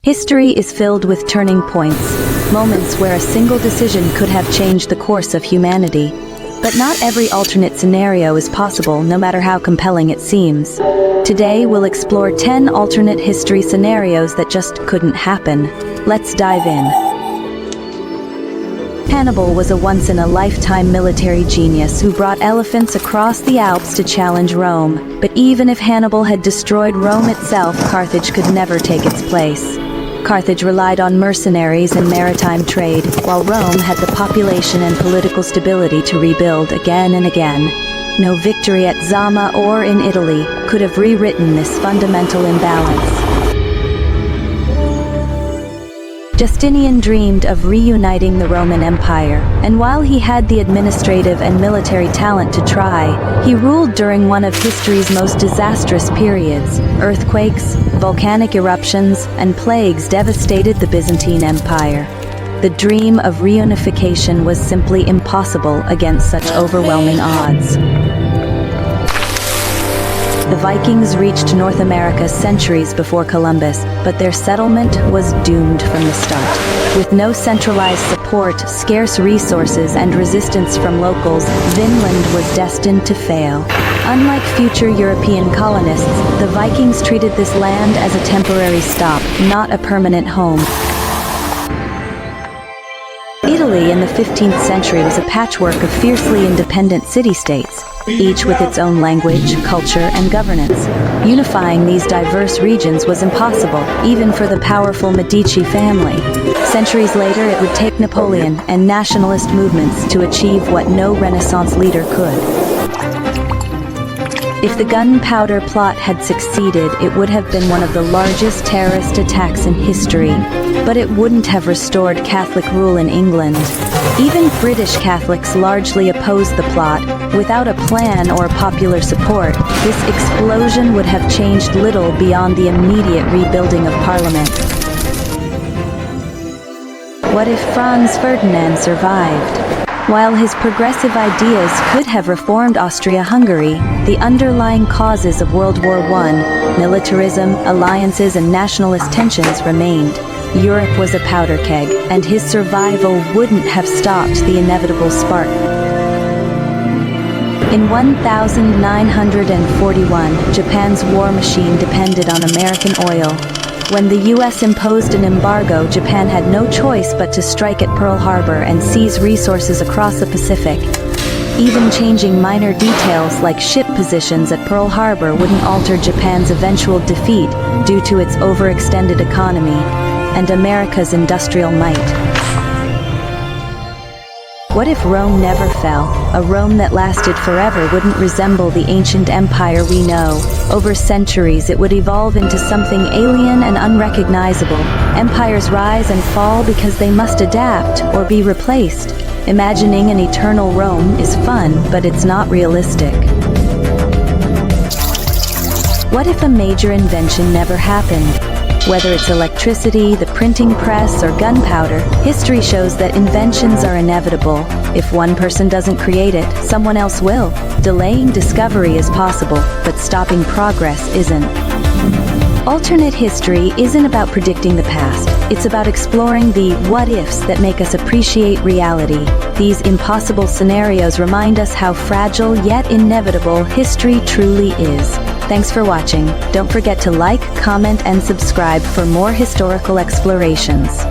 History is filled with turning points, moments where a single decision could have changed the course of humanity. But not every alternate scenario is possible, no matter how compelling it seems. Today, we'll explore 10 alternate history scenarios that just couldn't happen. Let's dive in. Hannibal was a once-in-a-lifetime military genius who brought elephants across the Alps to challenge Rome. But even if Hannibal had destroyed Rome itself, Carthage could never take its place. Carthage relied on mercenaries and maritime trade, while Rome had the population and political stability to rebuild again and again. No victory at Zama or in Italy could have rewritten this fundamental imbalance. Justinian dreamed of reuniting the Roman Empire, and while he had the administrative and military talent to try, he ruled during one of history's most disastrous periods. Earthquakes, volcanic eruptions, and plagues devastated the Byzantine Empire. The dream of reunification was simply impossible against such overwhelming odds. The Vikings reached North America centuries before Columbus, but their settlement was doomed from the start. With no centralized support, scarce resources, and resistance from locals, Vinland was destined to fail. Unlike future European colonists, the Vikings treated this land as a temporary stop, not a permanent home. Italy in the 15th century was a patchwork of fiercely independent city-states, each with its own language, culture, and governance. Unifying these diverse regions was impossible, even for the powerful Medici family. Centuries later, it would take Napoleon and nationalist movements to achieve what no Renaissance leader could. If the gunpowder plot had succeeded, it would have been one of the largest terrorist attacks in history, but it wouldn't have restored Catholic rule in England. Even British Catholics largely opposed the plot. Without a plan or popular support, this explosion would have changed little beyond the immediate rebuilding of Parliament. What if Franz Ferdinand survived? While his progressive ideas could have reformed Austria-Hungary, the underlying causes of World War I, militarism, alliances, and nationalist tensions remained. Europe was a powder keg, and his survival wouldn't have stopped the inevitable spark. In 1941, Japan's war machine depended on American oil. When the U.S. imposed an embargo, Japan had no choice but to strike at Pearl Harbor and seize resources across the Pacific. Even changing minor details like ship positions at Pearl Harbor wouldn't alter Japan's eventual defeat due to its overextended economy and America's industrial might. What if Rome never fell? A Rome that lasted forever wouldn't resemble the ancient empire we know. Over centuries, it would evolve into something alien and unrecognizable. Empires rise and fall because they must adapt or be replaced. Imagining an eternal Rome is fun, but it's not realistic. What if a major invention never happened? Whether it's electricity, the printing press, or gunpowder, history shows that inventions are inevitable. If one person doesn't create it, someone else will. Delaying discovery is possible, but stopping progress isn't. Alternate history isn't about predicting the past. It's about exploring the what-ifs that make us appreciate reality. These impossible scenarios remind us how fragile yet inevitable history truly is. Thanks for watching. Don't forget to like, comment, and subscribe for more historical explorations.